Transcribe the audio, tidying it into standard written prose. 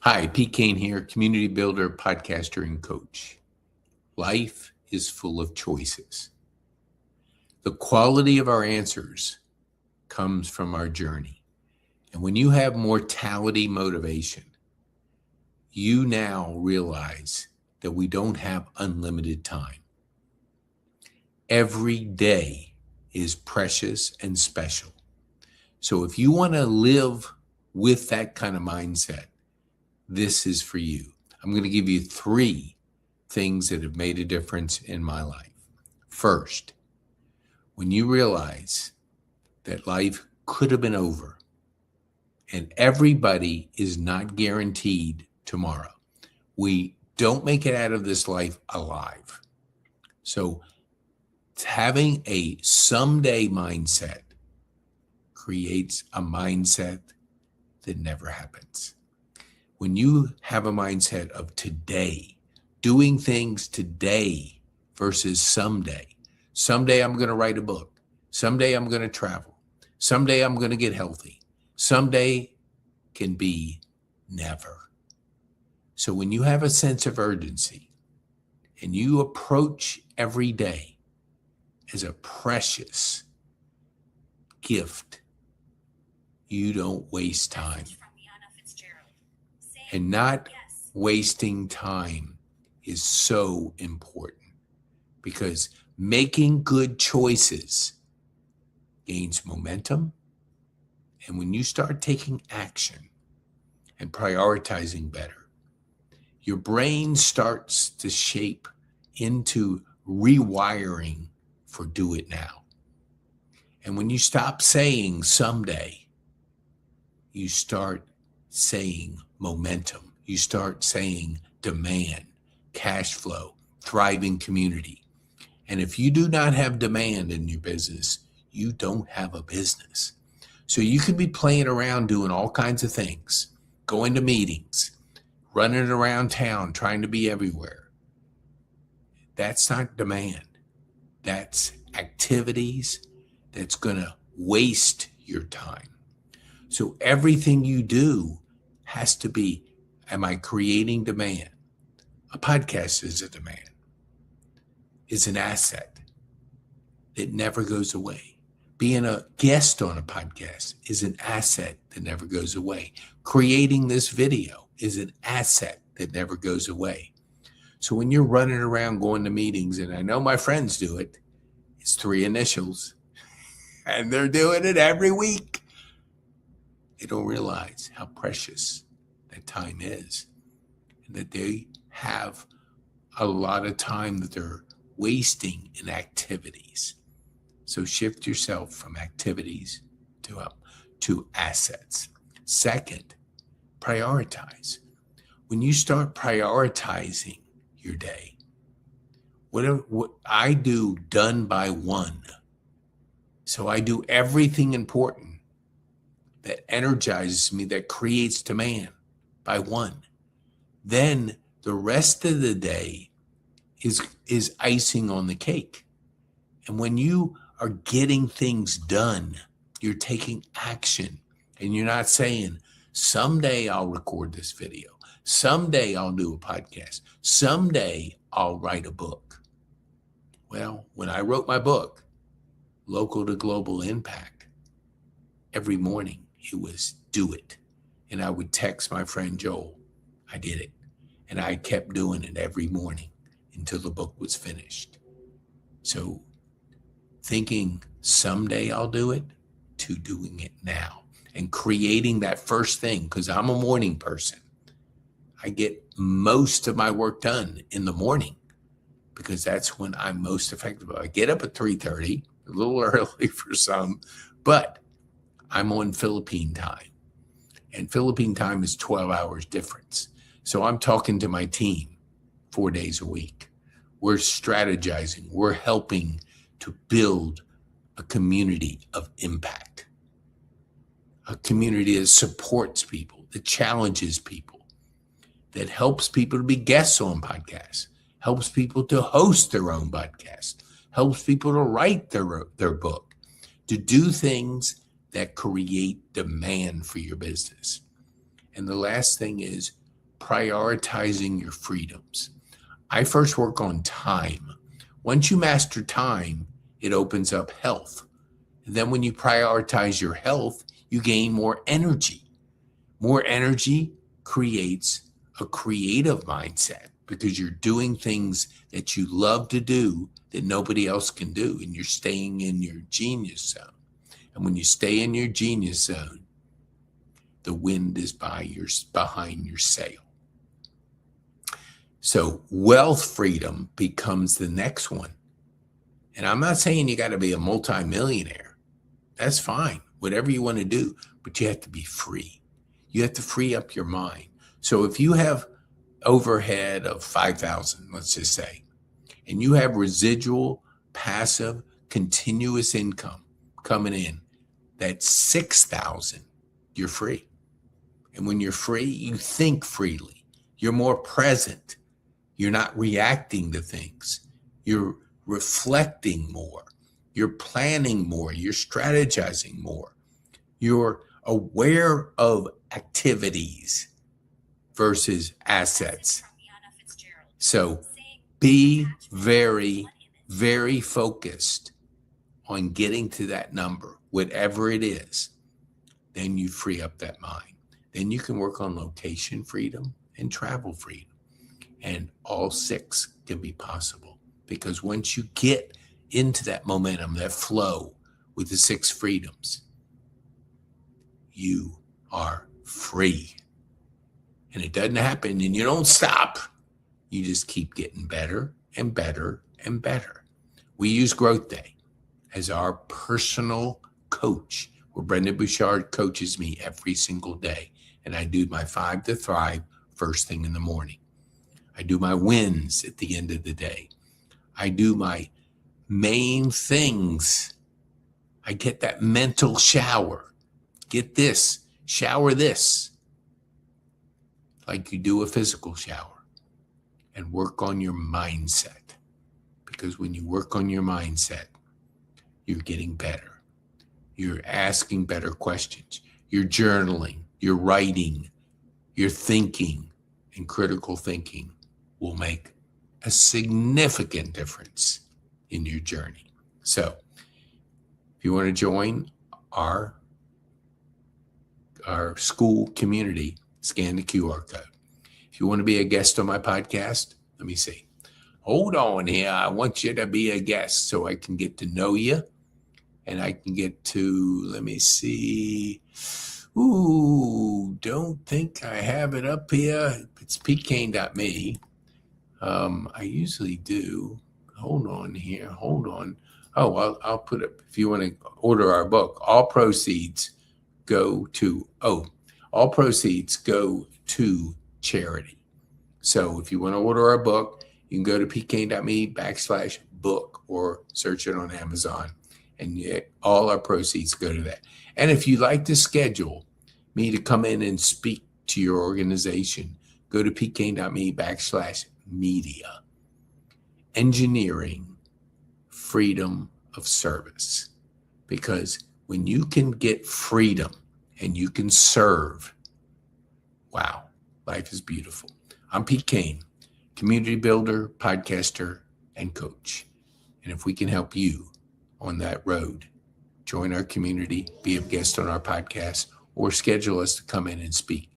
Hi, PeteKane here, community builder, podcaster, and coach. Life is full of choices. The quality of our answers comes from our journey. And when you have mortality motivation, you now realize that we don't have unlimited time. Every day is precious and special. So if you want to live with that kind of mindset, this is for you. I'm going to give you 3 things that have made a difference in my life. First, when you realize that life could have been over and everybody is not guaranteed tomorrow. We don't make it out of this life alive. So having a someday mindset creates a mindset that never happens. When you have a mindset of today, doing things today versus someday I'm going to write a book. Someday I'm going to travel. Someday I'm going to get healthy. Someday can be never. So when you have a sense of urgency and you approach every day as a precious gift, you don't waste time. And not wasting time is so important because making good choices gains momentum. And when you start taking action and prioritizing better, your brain starts to shape into rewiring for do it now. And when you stop saying someday, you start saying momentum. You start saying demand, cash flow, thriving community. And if you do not have demand in your business, you don't have a business. So you can be playing around doing all kinds of things, going to meetings, running around town, trying to be everywhere. That's not demand. That's activities that's going to waste your time. So everything you do has to be, am I creating demand? A podcast is a demand. It's an asset. It never goes away. Being a guest on a podcast is an asset that never goes away. Creating this video is an asset that never goes away. So when you're running around going to meetings, and I know my friends do it, it's 3 initials, and they're doing it every week. They don't realize how precious that time is and that they have a lot of time that they're wasting in activities. So shift yourself from activities to assets. Second, prioritize. When you start prioritizing your day, what I do done by 1. So I do everything important that energizes me, that creates demand by 1. Then the rest of the day is icing on the cake. And when you are getting things done, you're taking action and you're not saying, someday I'll record this video. Someday I'll do a podcast. Someday I'll write a book. Well, when I wrote my book, Local to Global Impact, every morning it was do it. And I would text my friend Joel, I did it. And I kept doing it every morning until the book was finished. So thinking someday I'll do it to doing it now and creating that first thing, because I'm a morning person. I get most of my work done in the morning because that's when I'm most effective. I get up at 3:30, a little early for some, but I'm on Philippine time. And Philippine time is 12 hours difference. So I'm talking to my team 4 days a week. We're strategizing. We're helping to build a community of impact, a community that supports people, that challenges people, that helps people to be guests on podcasts, helps people to host their own podcast, helps people to write their book, to do things that create demand for your business. And the last thing is prioritizing your freedoms. I first work on time. Once you master time, it opens up health. And then when you prioritize your health, you gain more energy. More energy creates a creative mindset because you're doing things that you love to do that nobody else can do, and you're staying in your genius zone. And when you stay in your genius zone, the wind is behind your sail. So wealth freedom becomes the next one. And I'm not saying you got to be a multimillionaire. That's fine, whatever you want to do, but you have to be free. You have to free up your mind. So if you have overhead of 5,000, let's just say, and you have residual, passive, continuous income coming in, that's 6,000, you're free. And when you're free, you think freely. You're more present. You're not reacting to things. You're reflecting more. You're planning more. You're strategizing more. You're aware of activities versus assets. So be very, very focused on getting to that number, whatever it is. Then you free up that mind. Then you can work on location freedom and travel freedom. And all six can be possible, because once you get into that momentum, that flow with the six freedoms, you are free. And it doesn't happen and you don't stop. You just keep getting better and better and better. We use Growth Day as our personal coach, where Brendan Bouchard coaches me every single day. And I do my 5 to Thrive first thing in the morning. I do my wins at the end of the day. I do my main things. I get that mental shower. Get this, shower this, like you do a physical shower, and work on your mindset. Because when you work on your mindset, you're getting better. You're asking better questions. You're journaling, you're writing, you're thinking, and critical thinking will make a significant difference in your journey. So if you want to join our school community, scan the QR code. If you want to be a guest on my podcast, let me see. Hold on here. I want you to be a guest so I can get to know you, and I can get to, let me see. Ooh, don't think I have it up here. It's PeteKane.me. I usually do. Hold on here. Hold on. Oh, I'll put it, if you want to order our book, all proceeds go to charity. So if you want to order our book, you can go to PeteKane.me/book or search it on Amazon, and all our proceeds go to that. And if you'd like to schedule me to come in and speak to your organization, go to PeteKane.me/media. Engineering freedom of service. Because when you can get freedom and you can serve, wow, life is beautiful. I'm Pete Kane, community builder, podcaster, and coach. And if we can help you on that road, join our community, be a guest on our podcast, or schedule us to come in and speak.